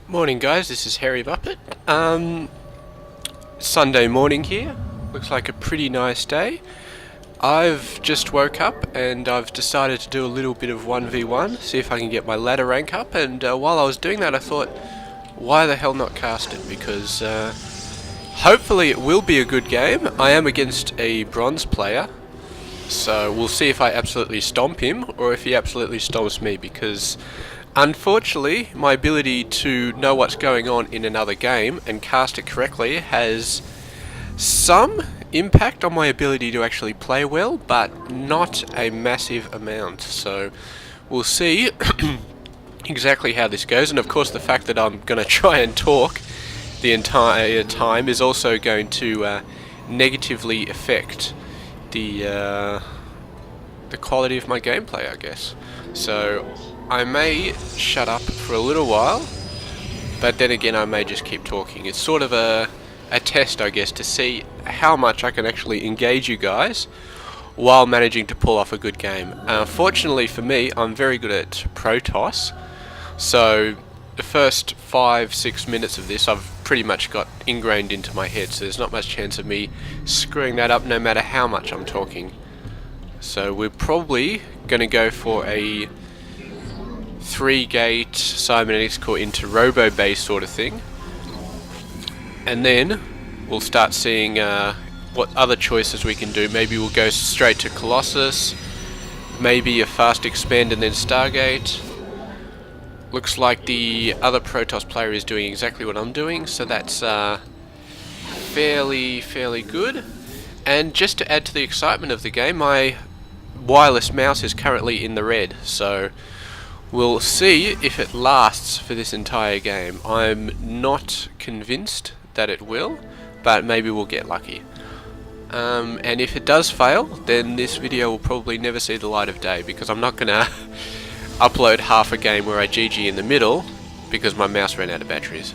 Morning guys, this is Harry Buppet. Sunday morning here. Looks like a pretty nice day. I've just woke up and I've decided to do a little bit of 1v1, see if I can get my ladder rank up, and while I was doing that I thought, why the hell not cast it? Because hopefully it will be a good game. I am against a bronze player, so we'll see if I absolutely stomp him or if he absolutely stomps me, because unfortunately, my ability to know what's going on in another game and cast it correctly has some impact on my ability to actually play well, but not a massive amount. So we'll see exactly how this goes, and of course the fact that I'm going to try and talk the entire time is also going to negatively affect the quality of my gameplay, I guess. So I may shut up for a little while, but then again I may just keep talking. It's sort of a test, I guess, to see how much I can actually engage you guys while managing to pull off a good game. Fortunately for me, I'm very good at Protoss, so the first 5-6 minutes of this I've pretty much got ingrained into my head, so there's not much chance of me screwing that up no matter how much I'm talking. So we're probably going to go for a 3-gate cybernetics core into robo base sort of thing, and then we'll start seeing what other choices we can do. Maybe we'll go straight to Colossus, maybe a fast expand and then Stargate. Looks like the other Protoss player is doing exactly what I'm doing, so that's fairly good. And just to add to the excitement of the game, my wireless mouse is currently in the red, so we'll see if it lasts for this entire game. I'm not convinced that it will, but maybe we'll get lucky. And if it does fail, then this video will probably never see the light of day, because I'm not going to upload half a game where I GG in the middle because my mouse ran out of batteries.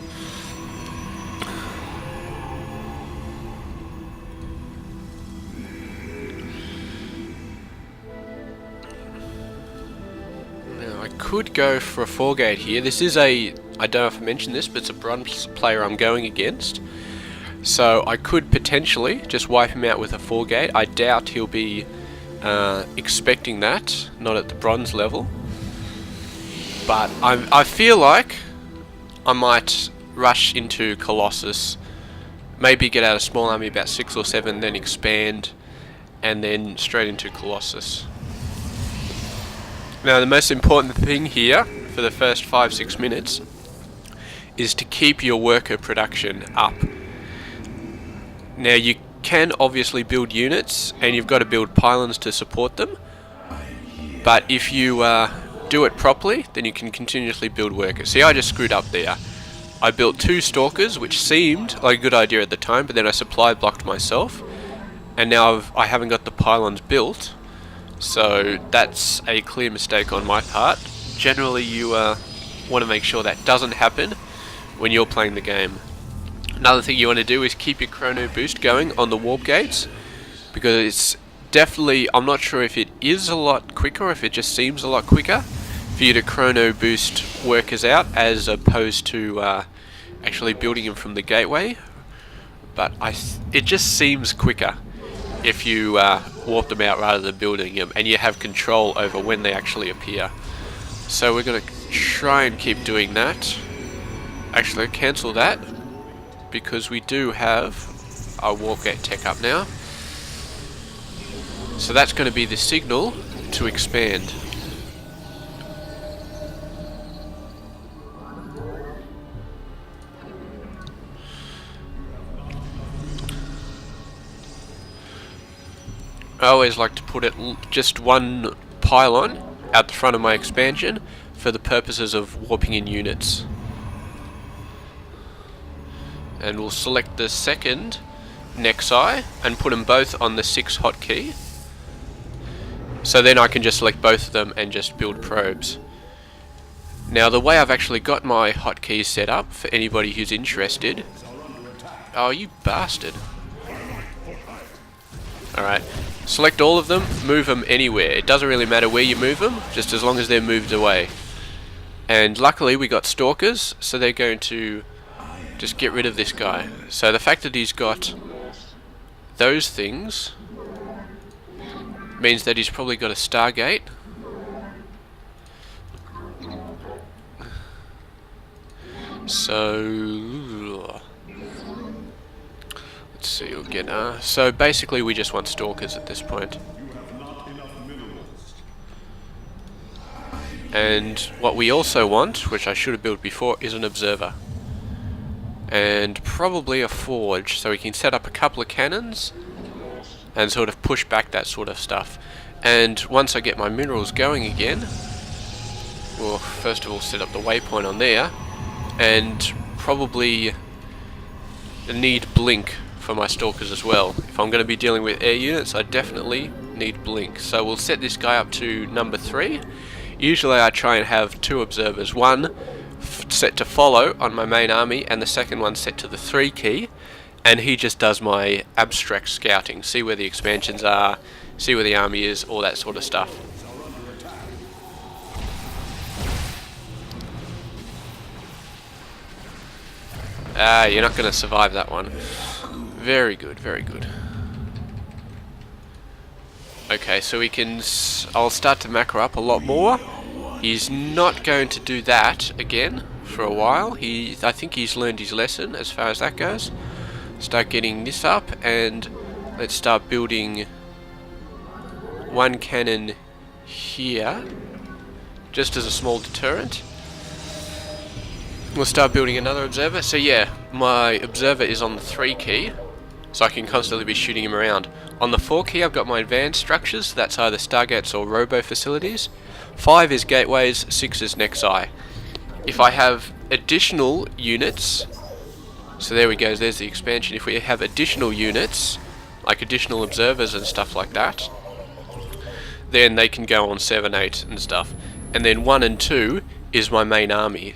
I could go for a 4-gate here. This is I don't know if I mentioned this, but it's a bronze player I'm going against. So I could potentially just wipe him out with a 4-gate. I doubt he'll be expecting that, not at the bronze level. But I feel like I might rush into Colossus, maybe get out a small army about 6 or 7, then expand, and then straight into Colossus. Now the most important thing here for the first 5-6 minutes is to keep your worker production up. Now you can obviously build units and you've got to build pylons to support them, but if you do it properly, then you can continuously build workers. See, I just screwed up there. I built 2 stalkers, which seemed like a good idea at the time, but then I supply blocked myself, and now I haven't got the pylons built. So that's a clear mistake on my part. Generally you want to make sure that doesn't happen when you're playing the game. Another thing you want to do is keep your chrono boost going on the warp gates, because it's definitely, I'm not sure if it is a lot quicker or if it just seems a lot quicker for you to chrono boost workers out as opposed to actually building them from the gateway, but it just seems quicker if you warp them out rather than building them, and you have control over when they actually appear. So we're going to try and keep doing that. Actually, cancel that, because we do have our warp gate tech up now. So that's going to be the signal to expand. I always like to put just one pylon out the front of my expansion for the purposes of warping in units. And we'll select the second Nexi and put them both on the 6 hotkey. So then I can just select both of them and just build probes. Now the way I've actually got my hotkeys set up, for anybody who's interested... Oh, you bastard. Alright. Select all of them, move them anywhere. It doesn't really matter where you move them, just as long as they're moved away. And luckily we got stalkers, so they're going to just get rid of this guy. So the fact that he's got those things means that he's probably got a Stargate. So let's see, we'll get so basically we just want stalkers at this point. And what we also want, which I should have built before, is an observer. And probably a forge, so we can set up a couple of cannons and sort of push back that sort of stuff. And once I get my minerals going again, we'll first of all set up the waypoint on there, and probably need blink for my stalkers as well. If I'm going to be dealing with air units, I definitely need blink. So we'll set this guy up to number 3. Usually I try and have 2 observers, one set to follow on my main army and the second one set to the 3 key, and he just does my abstract scouting, see where the expansions are, see where the army is, all that sort of stuff. Ah, you're not going to survive that one. Very good, very good. Okay, so we can... I'll start to macro up a lot more. He's not going to do that again for a while. I think he's learned his lesson as far as that goes. Start getting this up, and let's start building one cannon here, just as a small deterrent. We'll start building another observer. So yeah, my observer is on the 3 key, so I can constantly be shooting him around. On the 4 key I've got my advanced structures, that's either Stargates or Robo facilities. 5 is gateways, 6 is Nexi. If I have additional units, so there we go, there's the expansion. If we have additional units, like additional observers and stuff like that, then they can go on 7, 8 and stuff. And then 1 and 2 is my main army.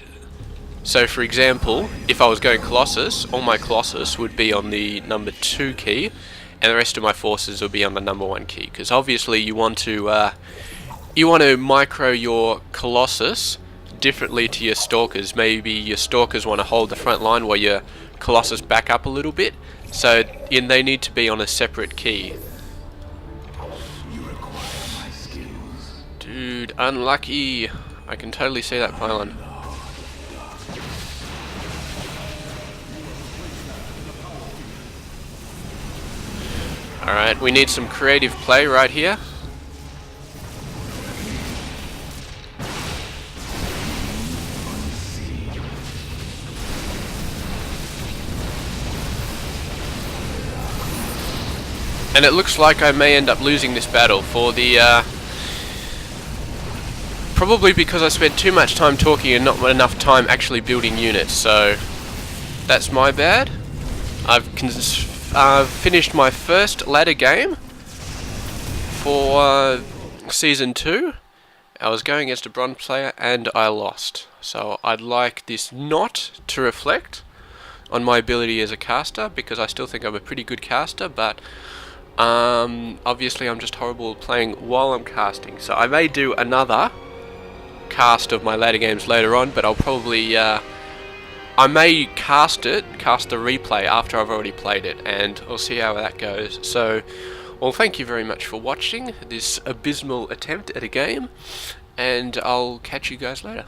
So for example, if I was going Colossus, all my Colossus would be on the number 2 key, and the rest of my forces will be on the number 1 key. Because obviously you want to micro your Colossus differently to your Stalkers. Maybe your Stalkers want to hold the front line while your Colossus back up a little bit. So they need to be on a separate key. Dude, unlucky. I can totally see that pylon. Alright, we need some creative play right here. And it looks like I may end up losing this battle for the probably because I spent too much time talking and not enough time actually building units, so that's my bad. I've finished my first ladder game for Season 2. I was going against a bronze player and I lost. So I'd like this not to reflect on my ability as a caster, because I still think I'm a pretty good caster, but obviously I'm just horrible at playing while I'm casting. So I may do another cast of my ladder games later on, but I'll probably I may cast the replay after I've already played it, and I'll see how that goes. So, well, thank you very much for watching this abysmal attempt at a game, and I'll catch you guys later.